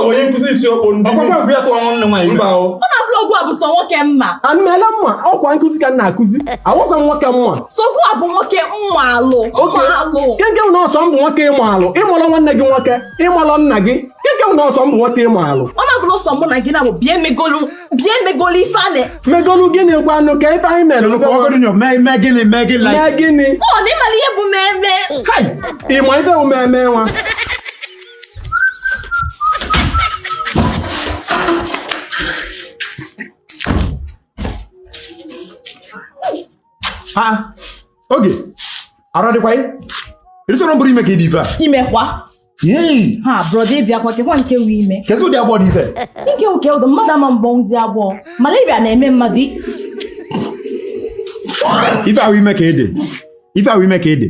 onye nkuzi isi okpo ndị ọkwa bịa tụọ nwanne nwaanyị mba o. Ọ na blọgụ a bụ sọ nwoke mma. Anụmela mma ọkwa nkuzi ka na-akụzi. Awọkwa nwoke mma. Sogụ a bụ nwoke mma alụ. Keke na ọsọ mbụ nwoke ịmụ alụ. Ịmụlọ nwanne gị nwoke, ịmụlọ nna gị. Keke na ọsọ mbụ nwoke ịmụ alụ. Ọ na-abụrụ sọ mbụ na gị na bụ bịa megolu ife ane. Megolu gịnị gwa anụ ka ife anyị mere. Mee gịnị. Mee gịnị? Ọ na ịmara ihe bụ mmemme. Ịma ife bụ mmemme nwa. Oge ara dịkwa ị ịsọrọ mbụrụ ime ka ịdị ife a Imekwa ha brọda ịbịakwa kekwa nke wụ ime kesị ụdị agbọ dị ife nke ụke ụdọ mmadụ ama mbọnzi abụọ malaria na-eme mmadụ ife ahụ ime ka ede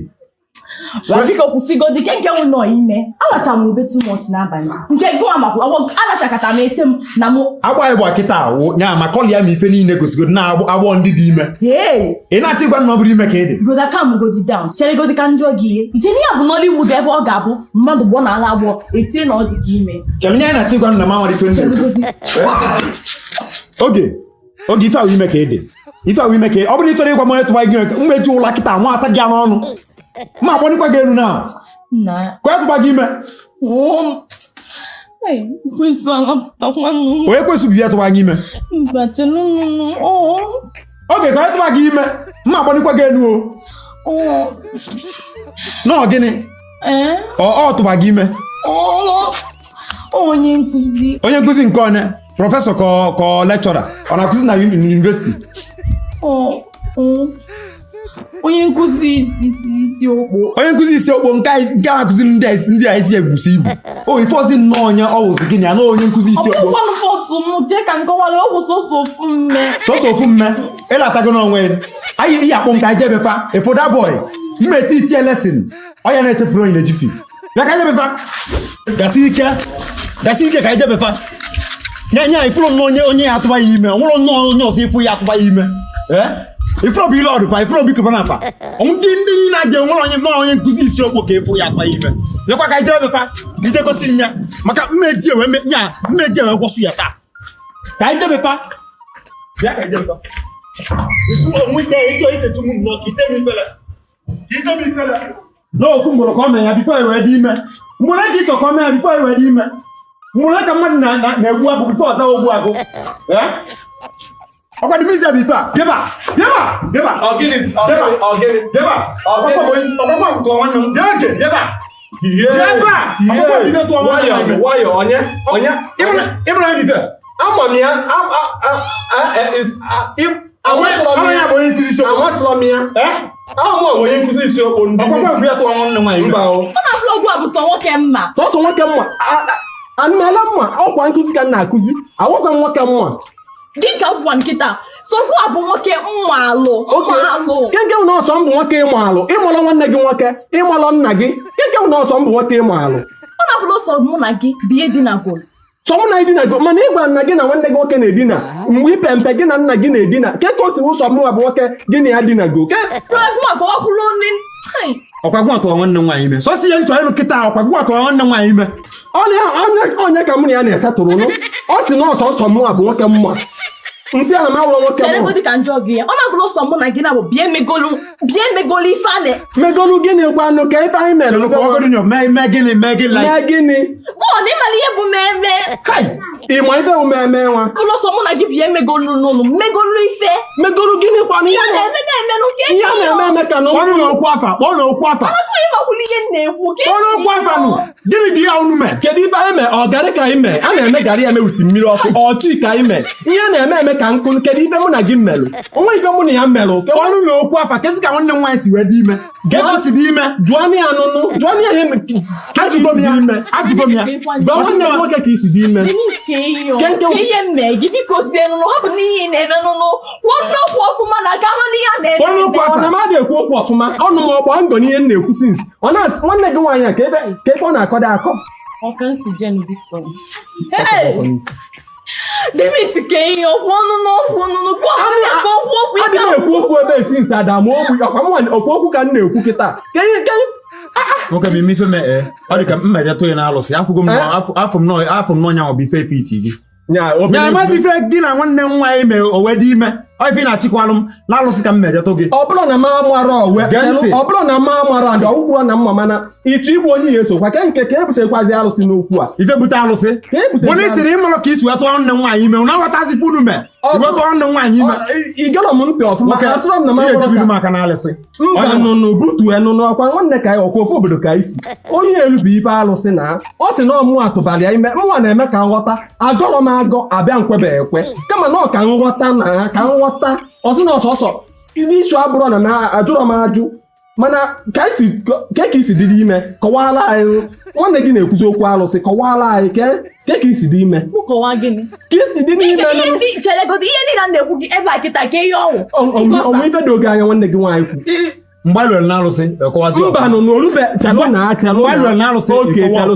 biko kwụsịgodi nke wụ nọ ime alacha m ube too much n'abalị nke gụwa makwa alachakata m ese m na mụ agba ịgba kịta nya ma kọlị ya ma ife niile gosigodo na agbọ ndị dị ime ị na-achọ ịgwa na ọ bụrụ ime ka ede broda kam godi down cheregodi ka njọ gị ihe iche n'ihe bụ n'Hollywood ebe ọ ga-abụ mmadụ gbọ na ala agbọ etie na ọ dị gị ime chere nye anyị na-achọ ịgwa na ma nwere ife ndị oge ife ahụ ime ka ede ọ bụrụ ịchọrọ ịgwa m onye tụba gị mmeju ụlọ kịta nwa ata gị n'ọnụ ma akpọnikwa gị elu na kwa tụba gị ime onye kwesịrị ya tụba gị ime oge ka tụba gị ime ma akpọnikwa gị elu nọ gịnị ọ tụba gị ime onye nkuzi nke onye prọfesọ ka lekchọra ọ na-akụzi na yunivesiti onye nkuzi isi okpo nke a akụziri ndị a isi ebusi ibu ife ozi nnọọ onye ọwụzi gịnị ya na onye nkuzi isi okpo sọsọ ofu mme ịlatago n'onwe anyị ihe akpọ nka ijebefa efoda boy mmeti itie lesin onye na-echefuru onye na-ejifi bịa ka ijebefa gasi ike ka ijebefa nye ifuru na onye ya atụba ya ime nwụrụ nnọọ onye ọzọ ifu ya atụba ya ime ifuru bụ ile ọdụkwa ifuru bụ ikụba nafa ndị niile a ga-enwere onye nkuzi isi okpo ka efu ya atụba ya ime lekwa ka ijebefa ije gosi nya maka mmeji ewe gwọsụ ya taa ka ijebefa bịa ka ijebefa nwite ịchọ itechu m nnọọ ka ite m ifele n'ofu mgbọrọ ka ọ mee ya bifo ewe dị ime mgbọrọ ka ịchọ ka ọ mee ya bifo ewe dị ime mgbọrọ ka mmadụ na-egbu agụ bifo ọzọ ogbu agụ ọkwadimizi ya bifo a bịaba onye nkuzi isi okpo ndị bịa tụọ nwanne nwaanyị mba o. Ọ na blọgụ a bụ sọ nwoke mma. Sọsọ nwoke mma anụmela mma ọkwa nkuzi ka na-akụzi awọkwa nwoke mma dịka ọgwụgwa nkịta sogụ a bụ nwoke mma alụ keke na ọsọ mbụ nwoke ịmụ alụ ịmụlọ nwanne gị nwoke ịmụlọ nna gị keke na ọsọ mbụ nwoke ịmụ alụ ọ na-abụrụ sọ mụ na gị bie dinagwo sọ mụ na idinago mana ịgwa nna gị na nwanne gị nwoke na-edina mgbe ipe mpe gị na nna gị na-edina keke o si ụsọ mụ bụ nwoke gị na ya dinago ọkwagwụ atụọ nwanne nwaanyị ime sọsị ihe nchọ ịlụ kịta ọkwagwụ atụọ nwanne nwaanyị ime onye ka mụ na ya na-esetụrụ nụ ọ sị na ọsọ mụ bụ nwoke mma nsị ala ma nwoke mma dị ka njọ gị ọ na-abụrụ sọ mụ na gị na bụ bịa megolu ife ane megolu gịnị gwa anụ ka ife anyị mere mee gịnị ọ na ịmara ihe bụ mmemme ịma ife bụ mmemme nwa ụlọ sọ mụ na gị bịa megolu n'ụlọ megolu ife megolu gịnị kwa ihe na-eme ka nọ ọrụ n'okwu afa ịmakwụrụ ihe na-ekwu ọrụ okwu afa nụ gịnị dị ya unu mee kedu ife anyị mee ọ garị ka anyị mee a na-eme garị ya mewuti mmiri ọkụ ọtị ka anyị mee ihe na-eme ka nkụ kedu ife mụ na gị melụ onwe ife mụ na ya melụ ọrụ n'okwu afa kesị ka nwanne nwaanyị si wee dị ime si dị ime jụọ ya nụnụ jụọ ya ihe ajụgo m ya gwa nwanne nwoke ka isi dị ime ihe mme gị biko sie nụnụ ọ bụ n'ihe na-eme nụnụ nwanne okwu ọfụma na aka nụ n'ihe na-eme ọ na-adị ekwu okwu ọfụma ọnụ m ọgba ngọ n'ihe m na-ekwu sins ọ na-asị nwanne gị nwaanyị a ka ebe ọ na-akọda akọ Demis ka ihe okwu ọnụnụ adịghị ekwu okwu ebe sins Adamu okwu ọkwa okwu okwu ka m na-ekwu kịta nwoke m ime ife mee ọ dị ka mmejọ ya na-alụsị afọ m n'ọnya ọ bụ ife piti gị nya masị ife gị na nwanne m nwaanyị mee owe dị ime ọ ife na-achịkwalụ m na-alụsị ka mmejọ gị ọ bụrụ na m amara owe ọ bụrụ na m amara ndị ọgwụgwọ na mma mana ịchọ igbu onye ya esokwa ka nke ka ebutekwazi alụsị n'okwu a ife bute alụsị bụ na isiri ịmarụ ka isi wetụ nwanne m nwaanyị ime na aghọtazi funu me iwetụ nwanne m nwaanyị ime ịgara m ntị ọfụma ka asụrụ m na m ejibido maka na alụsị mba nụnụ butue nụnụ ọkwa nwanne ka anyị ọkwa ofu obodo ka isi onye elu bụ ife alụsị na ọ sị na ọmụ atụbalị ya ime mwa na-eme ka nghọta agọrọ m agọ abịa nkwebe ekwe kama na ọ ka nghọta na ka nghọta ọ sị na ọsọsọ ndị isu abụrụ na m ajụrọ m ajụ mana ka isi dị ime kọwara anyị nwanne gị na-ekwuzi okwu alụsị kọwara anyị ka isi dị ime ka isi dị n'ime ihe niile na-ekwu gị ebe a kịta ka ihe ọnwụ ife dị oge anya nwanne gị nwaanyị kwu mgbe lụrụ na alụsị mba nụ n'orube chalụ na achalụ oge chalụ